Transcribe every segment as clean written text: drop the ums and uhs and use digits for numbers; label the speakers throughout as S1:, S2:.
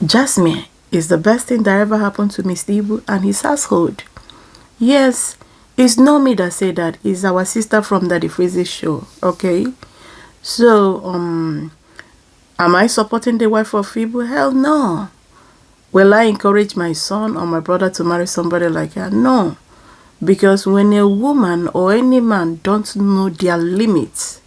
S1: Jasmine is the best thing that ever happened to Mr. Ibu and his household. Yes, it's not me that said that. It's our sister from the Freezy show. Okay? So, am I supporting the wife of Ibu? Hell no. Will I encourage my son or my brother to marry somebody like her? No. Because when a woman or any man don't know their limits,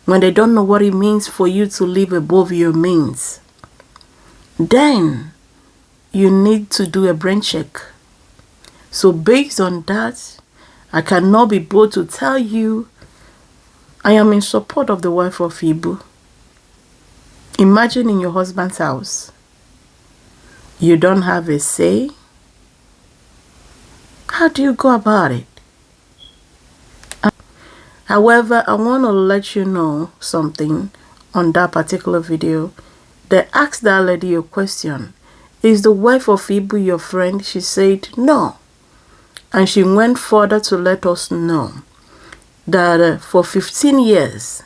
S1: when they don't know what it means for you to live above your means, then you need to do a brain check. So based on that, I cannot be bold to tell you I am in support of the wife of Ibu. Imagine in your husband's house, you don't have a say. How do you go about it? However, I want to let you know something on that particular video. They asked that lady a question. Is the wife of Ibu your friend? She said no. And she went further to let us know that for 15 years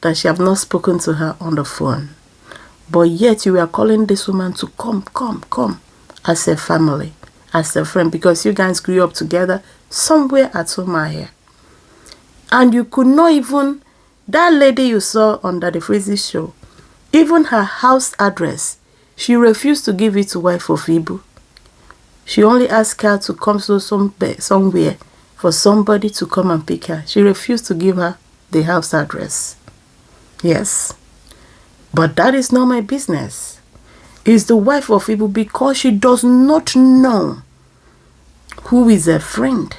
S1: that she have not spoken to her on the phone. But yet you are calling this woman to come as a family, as a friend, because you guys grew up together somewhere at Somalia. And you could not even, that lady you saw on the Freezy show, even her house address, she refused to give it to wife of Ibu. She only asked her to come to somewhere for somebody to come and pick her. She refused to give her the house address. Yes. But that is not my business. It's the wife of Ibu, because she does not know who is a friend.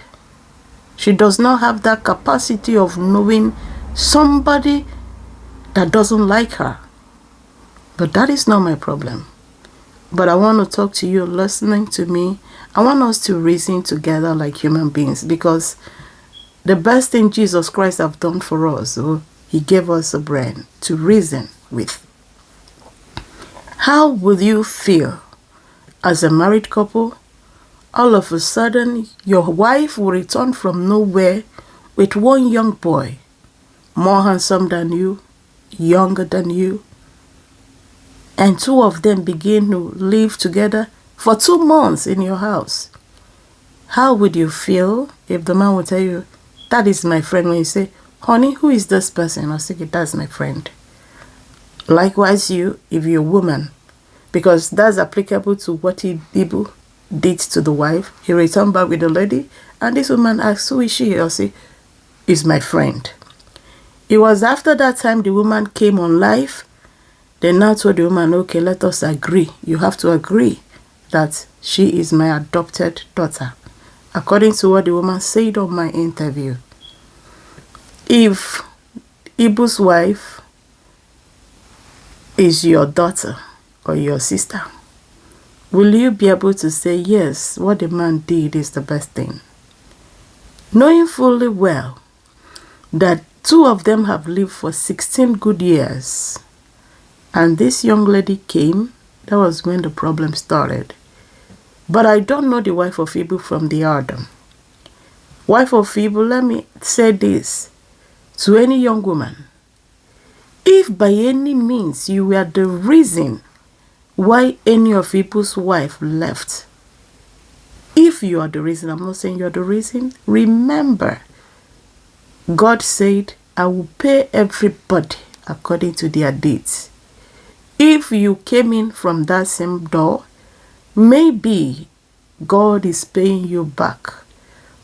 S1: She does not have that capacity of knowing somebody that doesn't like her. But that is not my problem. But I want to talk to you, listening to me. I want us to reason together like human beings, because the best thing Jesus Christ have done for us, he gave us a brain to reason with. How would you feel as a married couple? All of a sudden, your wife will return from nowhere with one young boy, more handsome than you, younger than you, and two of them begin to live together for 2 months in your house. How would you feel if the man would tell you, that is my friend, when you say, honey, who is this person? I'll say, that's my friend. Likewise you, if you're a woman, because that's applicable to what Ibu did to the wife. He returned back with the lady, and this woman asked, who is she? I'll say, is my friend. It was after that time the woman came on live. They now told the woman, okay, let us agree. You have to agree that she is my adopted daughter, according to what the woman said on my interview. If Ibu's wife is your daughter or your sister, will you be able to say, yes, what the man did is the best thing? Knowing fully well that two of them have lived for 16 good years, and this young lady came, that was when the problem started. But I don't know the wife of Ibu from the Adam. Wife of Ibu, let me say this to any young woman. If by any means you were the reason why any of Ibu's wife left, if you are the reason, I'm not saying you're the reason, remember, God said, I will pay everybody according to their deeds. If you came in from that same door, maybe God is paying you back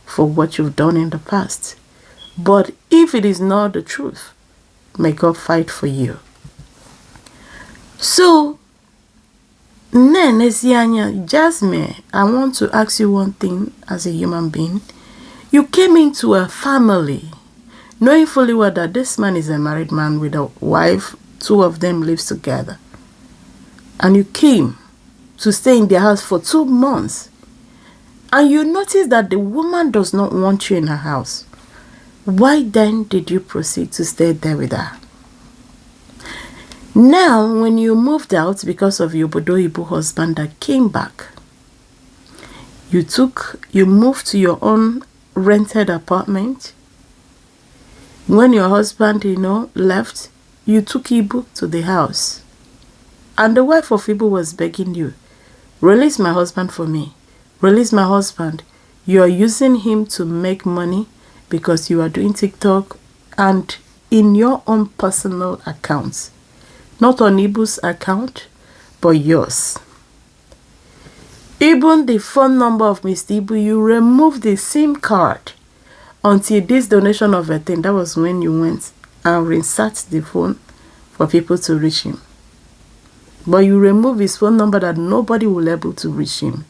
S1: for what you've done in the past. But if it is not the truth, may God fight for you. So, Jasmine, I want to ask you one thing as a human being. You came into a family knowing fully well that this man is a married man with a wife, two of them lives together. And you came to stay in their house for 2 months. And you notice that the woman does not want you in her house. Why then did you proceed to stay there with her? Now, when you moved out because of your Bodo-Ibu husband that came back, you moved to your own rented apartment. When your husband, left, you took Ibu to the house. And the wife of Ibu was begging you, release my husband for me. Release my husband. You are using him to make money because you are doing TikTok and in your own personal accounts. Not on Ibu's account, but yours. Even the phone number of Mr. Ibu, you remove the SIM card until this donation of a thing. That was when you went and reinsert the phone for people to reach him. But you remove his phone number that nobody will be able to reach him.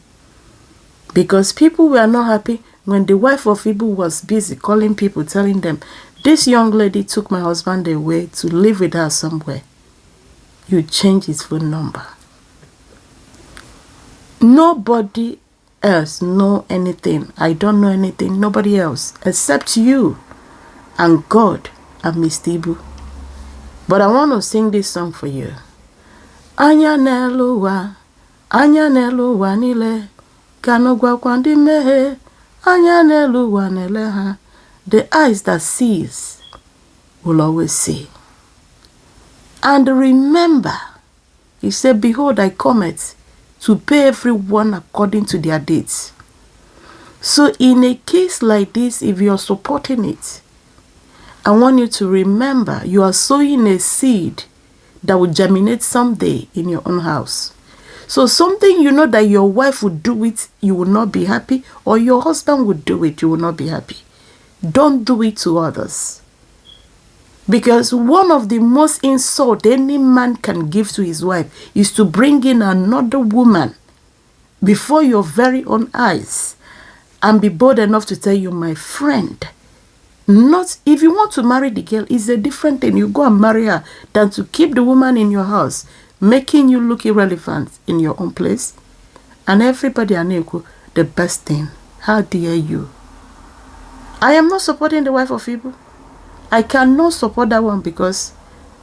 S1: Because people were not happy when the wife of Ibu was busy calling people, telling them, this young lady took my husband away to live with her somewhere. You change his phone number. Nobody else know anything. I don't know anything. Nobody else except you and God and Mr. Ibu. But I want to sing this song for you. Anya n'eluwa nile, kanogwa kwandi mehe, anya n'eluwa neleha. The eyes that sees will always see. And remember, he said, behold, I cometh to pay everyone according to their deeds. So in a case like this, if you are supporting it, I want you to remember you are sowing a seed that will germinate someday in your own house. So something you know that your wife would do it, you will not be happy, or your husband would do it, you will not be happy. Don't do it to others. Because one of the most insult any man can give to his wife is to bring in another woman before your very own eyes and be bold enough to tell you, my friend. Not if you want to marry the girl, it's a different thing. You go and marry her than to keep the woman in your house, making you look irrelevant in your own place. And everybody aneku, the best thing. How dare you? I am not supporting the wife of Ibu. I cannot support that one because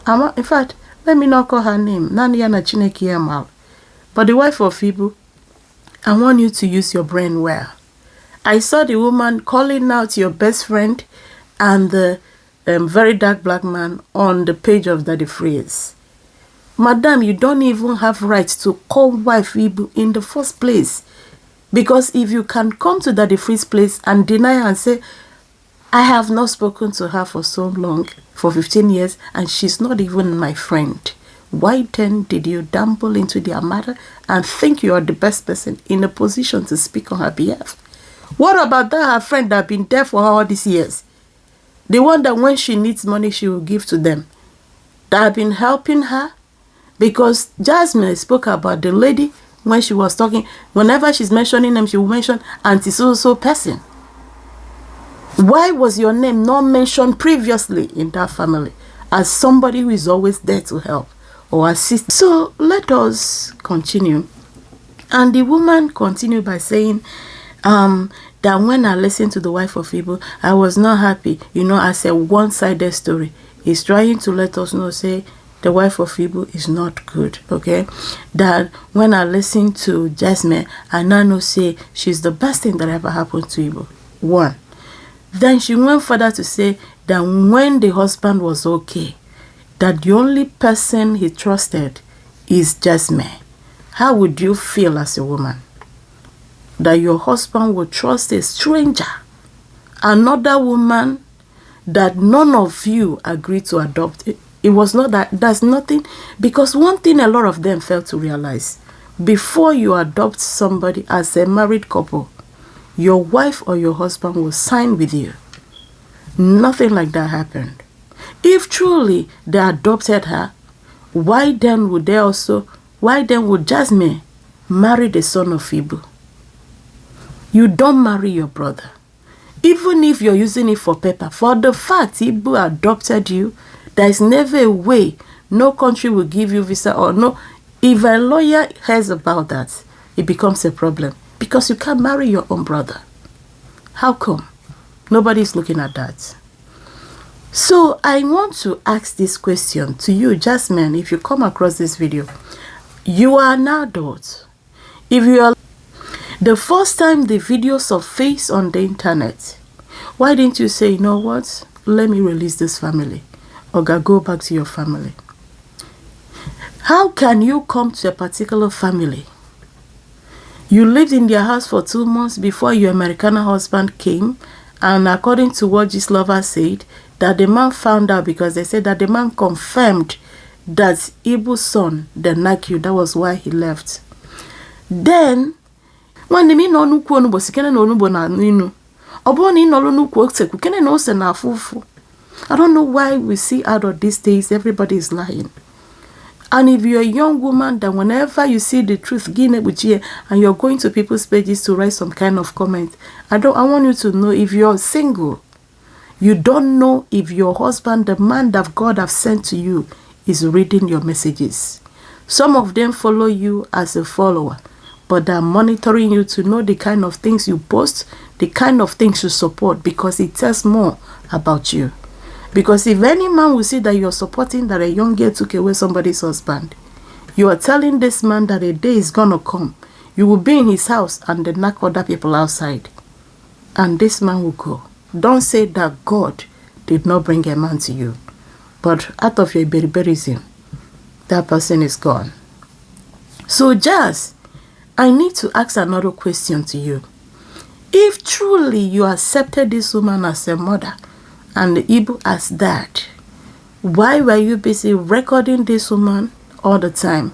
S1: in fact, let me not call her name. Naniana Chineke Yamal. But the wife of Ibu, I want you to use your brain well. I saw the woman calling out your best friend and the very dark black man on the page of Daddy Freeze. Madam, you don't even have right to call wife Ibu in the first place. Because if you can come to Daddy Freeze's place and deny her and say, I have not spoken to her for so long, for 15 years, and she's not even my friend. Why then did you dabble into their matter and think you are the best person in a position to speak on her behalf? What about that her friend that have been there for her all these years? The one that when she needs money, she will give to them. That have been helping her? Because Jasmine spoke about the lady when she was talking. Whenever she's mentioning them, she will mention Auntie so-so person. Why was your name not mentioned previously in that family as somebody who is always there to help or assist? So let us continue. And the woman continued by saying that when I listened to the wife of Ibu, I was not happy. You know, as a one-sided story. He's trying to let us know, say, the wife of Ibu is not good, okay? That when I listened to Jasmine, I now know, say, she's the best thing that ever happened to Ibu. One. Then she went further to say that when the husband was okay, that the only person he trusted is Jasmine. How would you feel as a woman? That your husband would trust a stranger, another woman that none of you agreed to adopt. It was not that, that's nothing, because one thing a lot of them failed to realize, before you adopt somebody as a married couple, your wife or your husband will sign with you. Nothing like that happened. If truly they adopted her, why then would Jasmine marry the son of Ibu? You don't marry your brother. Even if you're using it for paper, for the fact Ibu adopted you, there is never a way, no country will give you visa or no. If a lawyer hears about that, it becomes a problem. Because you can't marry your own brother. How come? Nobody's looking at that. So I want to ask this question to you, Jasmine, if you come across this video. You are an adult. If you are the first time the video surfaced on the internet, why didn't you say, you know what? Let me release this family. Or go back to your family. How can you come to a particular family? You lived in their house for 2 months before your Americana husband came, and according to what this lover said, that the man found out because they said that the man confirmed that Ibu's son, the Nakyu, that was why he left. Then, when the men no nuku no bosikene no nubo na ninu, oboni no nuku okseku kene no se na fufu. I don't know why we see out of these days everybody is lying. And if you're a young woman, then whenever you see the truth, and you're going to people's pages to write some kind of comment, I want you to know, if you're single, you don't know if your husband, the man that God have sent to you, is reading your messages. Some of them follow you as a follower, but they're monitoring you to know the kind of things you post, the kind of things you support, because it tells more about you. Because if any man will see that you're supporting that a young girl took away somebody's husband, you are telling this man that a day is gonna come, you will be in his house and then knock other people outside, and this man will go. Don't say that God did not bring a man to you, but out of your berberism, that person is gone. So Jazz, I need to ask another question to you. If truly you accepted this woman as a mother and Ibu as dad, why were you busy recording this woman all the time?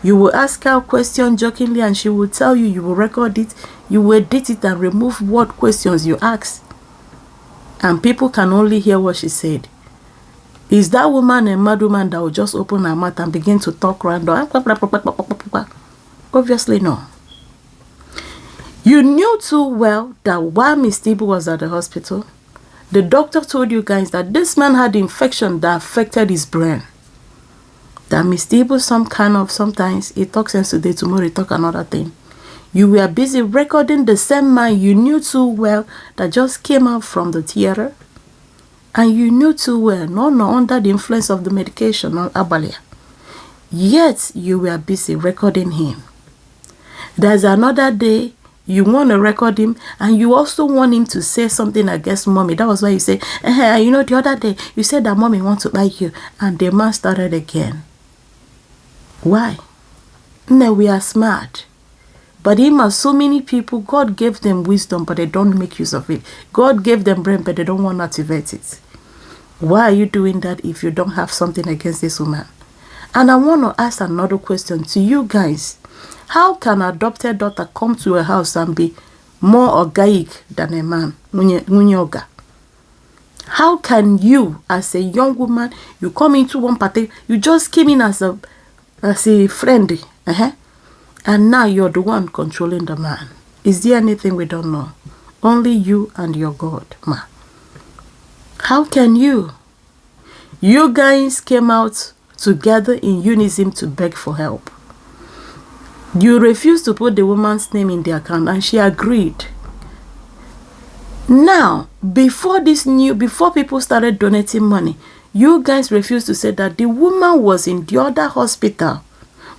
S1: You will ask her a question jokingly and she will tell you, you will record it, you will edit it and remove what questions you ask. And people can only hear what she said. Is that woman a mad woman that will just open her mouth and begin to talk random? Obviously no. You knew too well that while Miss Ibu was at the hospital, the doctor told you guys that this man had infection that affected his brain. That Miss Ibu sometimes he talks sense today, tomorrow he talk another thing. You were busy recording the same man you knew too well that just came out from the theater. And you knew too well, no, under the influence of the medication or abalia. Yet you were busy recording him. There's another day you want to record him, and you also want him to say something against mommy. That was why you say, you know, the other day you said that mommy wants to bite you, and the man started again. Why? No, we are smart. But him as so many people, God gave them wisdom, but they don't make use of it. God gave them brain, but they don't want to activate it. Why are you doing that if you don't have something against this woman? And I want to ask another question to you guys. How can an adopted daughter come to a house and be more organic than a man? How can you, as a young woman, you come into one party, you just came in as a friend, and now you're the one controlling the man? Is there anything we don't know? Only you and your God, ma. How can you? You guys came out together in unison to beg for help. You refused to put the woman's name in the account, and she agreed. Now, before people started donating money, you guys refused to say that the woman was in the other hospital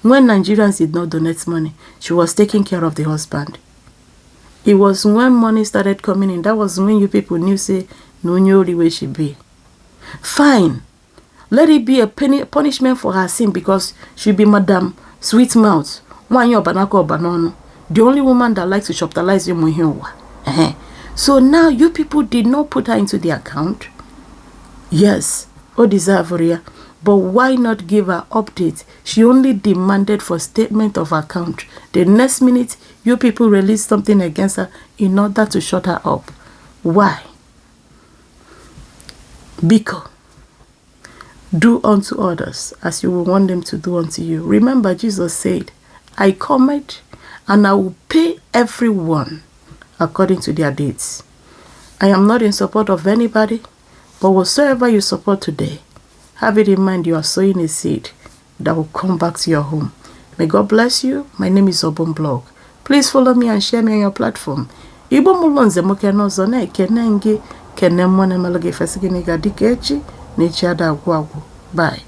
S1: when Nigerians did not donate money. She was taking care of the husband. It was when money started coming in, that was when you people knew, say, no knew the way she be. Fine. Let it be a punishment for her sin, because she be Madam Sweet Mouth. The only woman that likes to chaptalize you. So now you people did not put her into the account. Yes, but why not give her update? She only demanded for statement of account. The next minute, you people released something against her in order to shut her up. Why? Because do unto others as you will want them to do unto you. Remember, Jesus said, I come and I will pay everyone according to their deeds. I am not in support of anybody, but whatsoever you support today, have it in mind you are sowing a seed that will come back to your home. May God bless you. My name is Obon Blog. Please follow me and share me on your platform. Ibo mulonze mokeno zone kenenge kenemone malage fesigini gadikechi nechi ada agwagwu. Bye.